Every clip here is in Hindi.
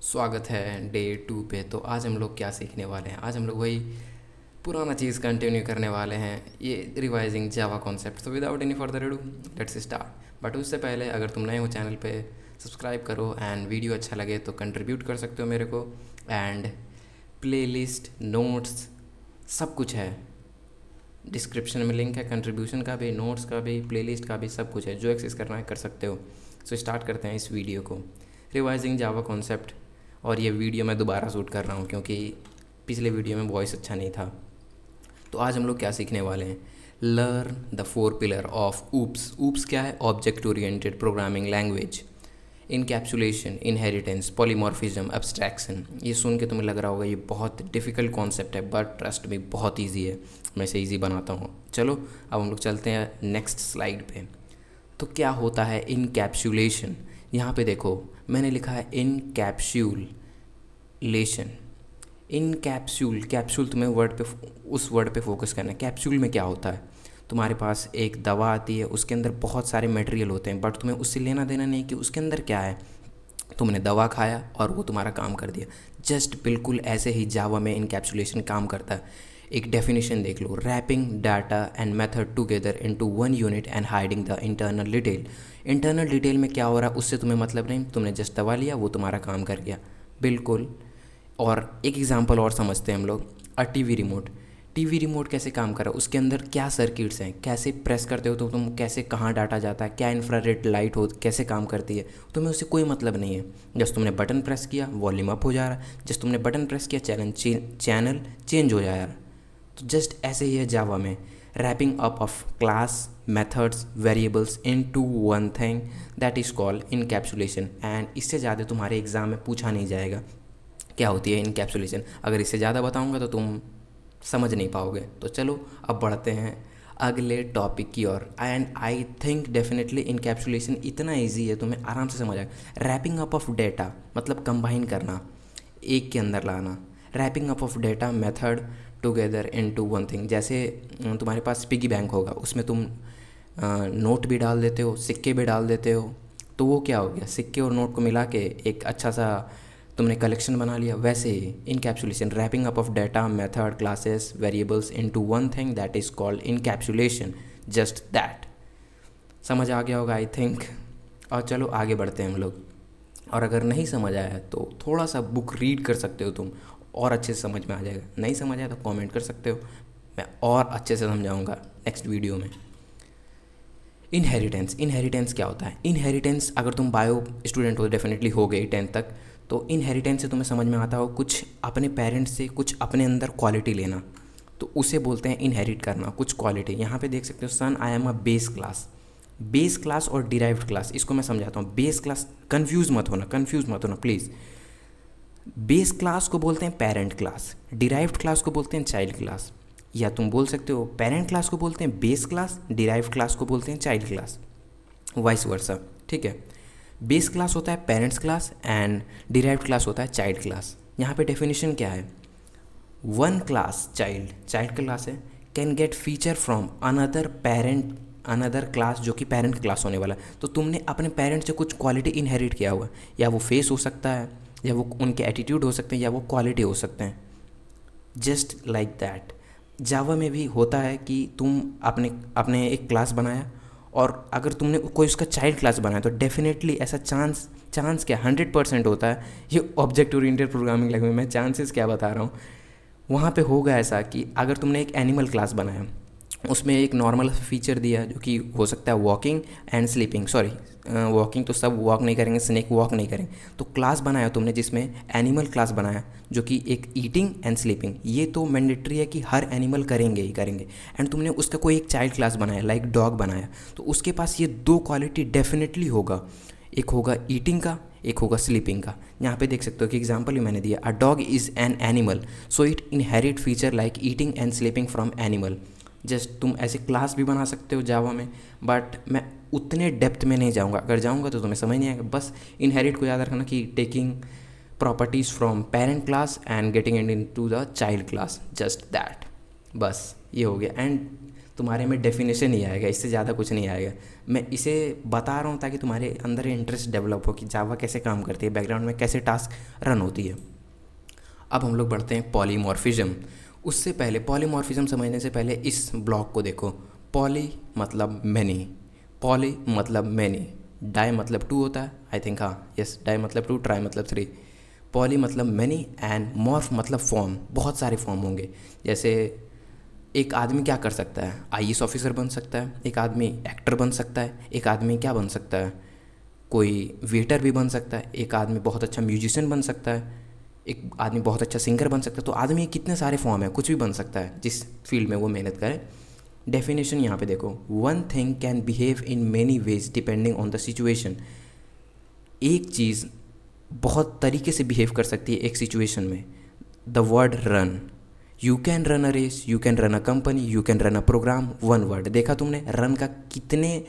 स्वागत है डे 2 पे। तो आज हम लोग क्या सीखने वाले हैं? आज हम लोग वही पुराना चीज़ कंटिन्यू करने वाले हैं, ये रिवाइजिंग जावा कॉन्सेप्ट। तो without any further ado let's start. But उससे पहले अगर तुम नए हो चैनल पे, सब्सक्राइब करो एंड वीडियो अच्छा लगे तो कंट्रीब्यूट कर सकते हो मेरे को। एंड प्लेलिस्ट, नोट्स, सब कुछ है डिस्क्रिप्शन में, लिंक है कंट्रीब्यूशन का भी, नोट्स का भी, प्लेलिस्ट का भी, सब कुछ है। जो एक्सेस करना है कर सकते हो। सो स्टार्ट करते हैं इस वीडियो को, रिवाइजिंग जावा कॉन्सेप्ट। और ये वीडियो मैं दोबारा शूट कर रहा हूँ क्योंकि पिछले वीडियो में वॉइस अच्छा नहीं था। तो आज हम लोग क्या सीखने वाले हैं? Learn the 4 pillar of oops. Oops क्या है? Object oriented programming language. Encapsulation, inheritance, polymorphism, abstraction. ये सुन के तुम्हें लग रहा होगा ये बहुत डिफ़िकल्ट कॉन्सेप्ट है, बट ट्रस्ट में बहुत ईजी है। मैं इसे ईजी बनाता हूँ। चलो अब हम लोग चलते हैं नेक्स्ट स्लाइड पे। तो क्या होता है इनकैप्सुलेशन? यहाँ पे देखो मैंने लिखा है इनकैप्सुलेशन। कैप्सूल तुम्हें उस वर्ड पे फोकस करना है। कैप्सूल में क्या होता है? तुम्हारे पास एक दवा आती है, उसके अंदर बहुत सारे मटेरियल होते हैं, बट तुम्हें उससे लेना देना नहीं कि उसके अंदर क्या है। तुमने दवा खाया और वो तुम्हारा काम कर दिया। जस्ट बिल्कुल ऐसे ही जावा में इनकैप्सुलेशन काम करता है। एक डेफिनेशन देख लो, wrapping data and method together into one unit and hiding the internal detail. Internal detail में क्या हो रहा है उससे तुम्हें मतलब नहीं, तुमने जस्ट दवा लिया, वो तुम्हारा काम कर गया। बिल्कुल। और एक एग्जांपल और समझते हैं हम लोग। TV remote. टीवी रिमोट कैसे काम कर रहा है? उसके अंदर क्या सर्किट्स हैं, कैसे प्रेस करते हो तो तुम कैसे, कहाँ डाटा जाता है, क्या इंफ्रारेड लाइट हो, कैसे काम करती है, तुम्हें उससे कोई मतलब नहीं है। जस्ट तुमने बटन प्रेस किया, वॉल्यूम अप हो जा रहा है। जस्ट तुमने बटन प्रेस किया, चैनल चेंज हो जा रहा है। तो जस्ट ऐसे ही है जावा में। Wrapping up of class, methods, variables into one thing, that is called encapsulation. And इससे ज़्यादा तुम्हारे एग्ज़ाम में पूछा नहीं जाएगा क्या होती है इनकैप्सुलेशन। अगर इससे ज़्यादा बताऊंगा तो तुम समझ नहीं पाओगे। तो चलो अब बढ़ते हैं अगले टॉपिक की ओर। And I think definitely encapsulation इतना इजी है, तुम्हें आराम से समझ आएगा। रैपिंग अप ऑफ डेटा मतलब कंबाइन करना, एक के अंदर लाना। Wrapping up of data method together into one thing. जैसे तुम्हारे पास पिगी बैंक होगा, उसमें तुम नोट भी डाल देते हो, सिक्के भी डाल देते हो, तो वो क्या हो गया? सिक्के और नोट को मिला के एक अच्छा सा तुमने कलेक्शन बना लिया। वैसे ही encapsulation, wrapping up of data method classes variables into one thing, that is called encapsulation. Just that. समझ आ गया होगा आई थिंक। और चलो आगे बढ़ते हैं हम लोग। और अगर नहीं समझ आया तो थोड़ा सा बुक रीड कर सकते हो तुम, और अच्छे से समझ में आ जाएगा। नहीं समझ आया तो कमेंट कर सकते हो, मैं और अच्छे से समझाऊंगा नेक्स्ट वीडियो में। इनहेरिटेंस क्या होता है? इनहेरिटेंस, अगर तुम बायो स्टूडेंट हो, डेफिनेटली हो गई 10th तक, तो इनहेरिटेंस से तुम्हें समझ में आता हो कुछ अपने पेरेंट्स से कुछ अपने अंदर क्वालिटी लेना, तो उसे बोलते हैं इनहेरिट करना, कुछ क्वालिटी। यहाँ पे देख सकते हो, son I am a base class. Base class और डिराइव्ड क्लास, इसको मैं समझाता हूँ। बेस क्लास, कंफ्यूज मत होना प्लीज़। बेस क्लास को बोलते हैं पेरेंट क्लास, डिराइव्ड क्लास को बोलते हैं चाइल्ड क्लास। या तुम बोल सकते हो पेरेंट क्लास को बोलते हैं बेस क्लास, डिराइव्ड क्लास को बोलते हैं चाइल्ड क्लास, वाइस वर्सा। ठीक है। बेस क्लास होता है parents class and derived class होता है चाइल्ड क्लास। यहाँ पे डेफिनेशन क्या है? वन क्लास चाइल्ड क्लास है, can get feature from another class, जो कि पेरेंट क्लास होने वाला है। तो तुमने अपने पेरेंट से कुछ क्वालिटी इनहेरिट किया हुआ है, या वो फेस हो सकता है, या वो उनके एटीट्यूड हो सकते हैं, या वो क्वालिटी हो सकते हैं। जस्ट लाइक दैट जावा में भी होता है कि तुम अपने अपने एक क्लास बनाया, और अगर तुमने कोई उसका चाइल्ड क्लास बनाया तो डेफिनेटली ऐसा चांस क्या 100% होता है। ये ऑब्जेक्ट ओरिएंटेड प्रोग्रामिंग लैंग्वेज में चांसेस क्या बता रहा हूँ, वहाँ पे होगा ऐसा कि अगर तुमने एक एनिमल क्लास बनाया, उसमें एक नॉर्मल फीचर दिया जो कि हो सकता है walking and sleeping, sorry walking तो सब वॉक नहीं करेंगे, स्नेक वॉक नहीं करेंगे। तो क्लास बनाया तुमने जिसमें एनिमल क्लास बनाया जो कि एक ईटिंग एंड स्लीपिंग, ये तो मैंडेटरी है कि हर एनिमल करेंगे ही करेंगे। एंड तुमने उसका कोई एक चाइल्ड क्लास बनाया, लाइक डॉग बनाया, तो उसके पास ये दो क्वालिटी डेफिनेटली होगा। एक होगा ईटिंग का, एक होगा स्लीपिंग का। यहाँ पे देख सकते हो कि एग्जाम्पल ही मैंने दिया, a dog is an animal so it inherit feature like eating and sleeping from animal. Just तुम ऐसे क्लास भी बना सकते हो जावा में, बट मैं उतने डेप्थ में नहीं जाऊँगा। अगर जाऊँगा तो तुम्हें समझ नहीं आएगा। बस इनहेरिट को याद रखना कि taking properties from parent class and getting it into the child class, just that. बस ये हो गया। एंड तुम्हारे में डेफिनेशन ही आएगा, इससे ज़्यादा कुछ नहीं आएगा। मैं इसे बता रहा हूँ ताकि तुम्हारे अंदर इंटरेस्ट डेवलप हो कि जावा कैसे काम करती है, बैकग्राउंड में कैसे टास्क रन होती है। अब हम लोग बढ़ते हैं पॉलीमॉर्फिज्म। उससे पहले पॉलीमॉर्फिज्म समझने से पहले इस ब्लॉक को देखो। पॉली मतलब मैनी, पॉली मतलब मैनी, डाई मतलब टू होता है, आई थिंक, हाँ यस, डाई मतलब टू, ट्राई मतलब थ्री, पॉली मतलब मैनी एंड मॉर्फ मतलब फॉर्म। बहुत सारे फॉर्म होंगे। जैसे एक आदमी क्या कर सकता है, आईएएस ऑफिसर बन सकता है, एक आदमी एक्टर बन सकता है, एक आदमी क्या बन सकता है, कोई वेटर भी बन सकता है, एक आदमी बहुत अच्छा म्यूजिशियन बन सकता है, एक आदमी बहुत अच्छा सिंगर बन सकता है। तो आदमी के कितने सारे फॉर्म है, कुछ भी बन सकता है जिस फील्ड में वो मेहनत करे। डेफिनेशन यहाँ पे देखो, one thing can behave in many ways depending on the situation. एक चीज़ बहुत तरीके से बिहेव कर सकती है एक सिचुएशन में। The word run, you can run a race, you can run a company, you can run a program, one word. देखा तुमने रन का कितने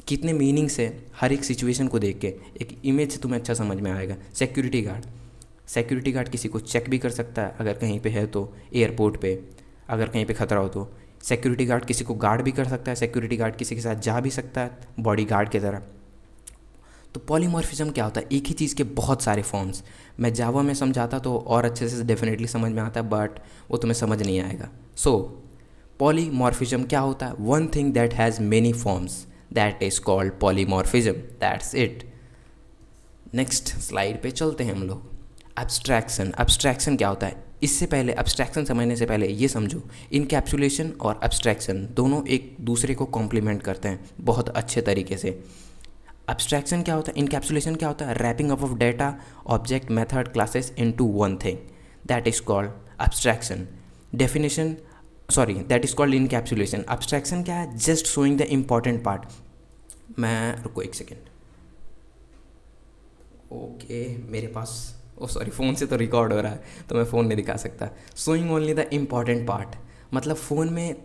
कितने मीनिंग्स है हर एक सिचुएशन को देख के। एक इमेज से तुम्हें अच्छा समझ में आएगा। सिक्योरिटी गार्ड, सिक्योरिटी गार्ड किसी को चेक भी कर सकता है अगर कहीं पे है तो, एयरपोर्ट पे अगर कहीं पे खतरा हो तो। सिक्योरिटी गार्ड किसी को गार्ड भी कर सकता है, सिक्योरिटी गार्ड किसी के साथ जा भी सकता है बॉडी गार्ड की तरह। तो पॉलीमॉर्फिज्म क्या होता है, एक ही चीज़ के बहुत सारे फॉर्म्स। मैं जावा में समझाता तो और अच्छे से डेफिनेटली समझ में आता है, बट वो तुम्हें समझ नहीं आएगा। सो पॉलीमॉर्फिज्म क्या होता है, one thing that has many forms, that is called polymorphism, that's it. Next slide पे चलते हैं हम लोग। एब्स्ट्रैक्शन, एब्स्ट्रैक्शन क्या होता है, इससे पहले एब्स्ट्रैक्शन समझने से पहले ये समझो, इनकैप्सुलेशन और एब्स्ट्रैक्शन दोनों एक दूसरे को कॉम्प्लीमेंट करते हैं बहुत अच्छे तरीके से। एब्स्ट्रैक्शन क्या होता है, इनकैप्सुलेशन क्या होता है, wrapping up of data, object, method, classes into one thing, that is called abstraction. Definition, sorry, that is called encapsulation. Abstraction क्या है, just showing the important part. मैं रुको एक सेकेंड, ओके मेरे पास, ओ सॉरी, फ़ोन से तो रिकॉर्ड हो रहा है तो मैं फ़ोन नहीं दिखा सकता। Showing only the important part, मतलब फ़ोन में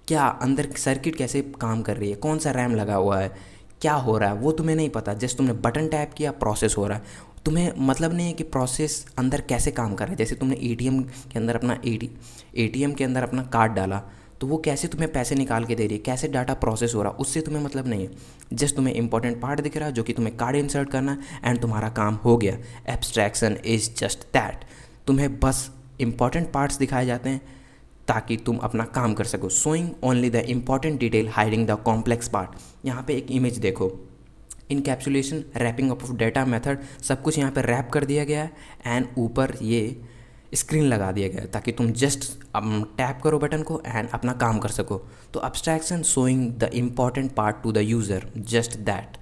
क्या अंदर सर्किट कैसे काम कर रही है, कौन सा रैम लगा हुआ है, क्या हो रहा है, वो तुम्हें नहीं पता। जस्ट तुमने बटन टैप किया, प्रोसेस हो रहा है। तुम्हें मतलब नहीं है कि प्रोसेस अंदर कैसे काम कर रहा है। जैसे तुमने एटीएम के अंदर अपना एटीएम के अंदर अपना कार्ड डाला, तो वो कैसे तुम्हें पैसे निकाल के दे रही है, कैसे डाटा प्रोसेस हो रहा है, उससे तुम्हें मतलब नहीं है। जस्ट तुम्हें इंपॉर्टेंट पार्ट दिख रहा है जो कि तुम्हें कार्ड इंसर्ट करना है एंड तुम्हारा काम हो गया। एब्स्ट्रैक्शन इज़ जस्ट दैट, तुम्हें बस इंपॉर्टेंट पार्ट्स दिखाए जाते हैं ताकि तुम अपना काम कर सको। Showing only the important detail, hiding the complex part. यहाँ पे एक इमेज देखो, encapsulation, wrapping up of data, method, सब कुछ यहाँ पे रैप कर दिया गया है एंड ऊपर ये स्क्रीन लगा दिया गया है ताकि तुम जस्ट टैप करो बटन को एंड अपना काम कर सको। तो abstraction, showing the important part two the user, just that.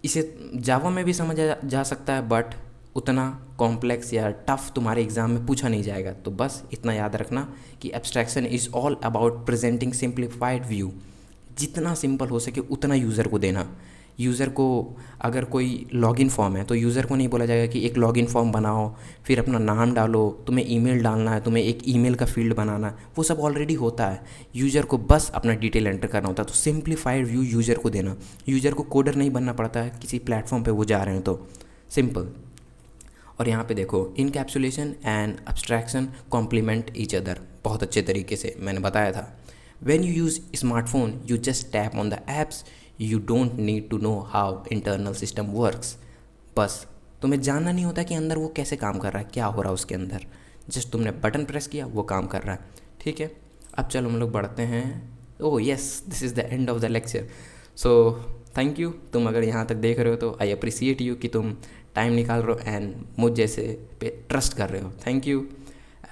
इसे जावा में भी समझा जा सकता है बट उतना कॉम्प्लेक्स या टफ तुम्हारे एग्ज़ाम में पूछा नहीं जाएगा। तो बस इतना याद रखना कि abstraction is all about presenting simplified view. जितना सिंपल हो सके उतना यूज़र को देना। यूज़र को अगर कोई लॉगिन फॉर्म है तो यूज़र को नहीं बोला जाएगा कि एक लॉगिन फॉर्म बनाओ, फिर अपना नाम डालो, तुम्हें ईमेल डालना है, तुम्हें एक ईमेल का फील्ड बनाना है, वो सब ऑलरेडी होता है। यूज़र को बस अपना डिटेल एंटर करना होता है। तो सिंप्लीफाइड व्यू यूज़र को देना। यूज़र को कोडर नहीं बनना पड़ता है किसी प्लेटफॉर्म पे वो जा रहे हैं तो सिंपल। और यहाँ पे देखो, encapsulation and abstraction complement each other, बहुत अच्छे तरीके से मैंने बताया था। When you use smartphone you just tap on the apps, you don't need to know how internal system works. बस तुम्हें जानना नहीं होता कि अंदर वो कैसे काम कर रहा है, क्या हो रहा है उसके अंदर। जस्ट तुमने बटन प्रेस किया, वो काम कर रहा है। ठीक है, अब चलो हम लोग बढ़ते हैं। Oh yes, this is the end of the lecture. So thank you, तुम अगर यहाँ तक देख रहे हो तो आई अप्रिसिएट यू कि तुम टाइम निकाल रहे हो एंड मुझ जैसे पे ट्रस्ट कर रहे हो। Thank you.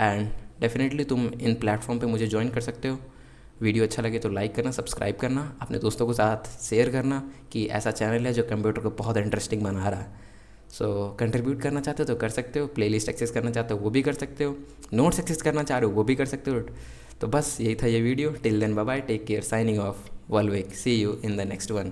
एंड डेफिनेटली तुम इन प्लेटफॉर्म पे मुझे ज्वाइन कर सकते हो। वीडियो अच्छा लगे तो लाइक करना, सब्सक्राइब करना, अपने दोस्तों के साथ शेयर करना कि ऐसा चैनल है जो कंप्यूटर को बहुत इंटरेस्टिंग बना रहा है। सो कंट्रीब्यूट करना चाहते हो तो कर सकते हो, प्लेलिस्ट एक्सेस करना चाहते हो वो भी कर सकते हो, नोट्स एक्सेस करना चाह रहे हो वो भी कर सकते हो। तो बस यही था ये video. Till then bye bye, take care, signing off, वॉलवेक, see you in the next one.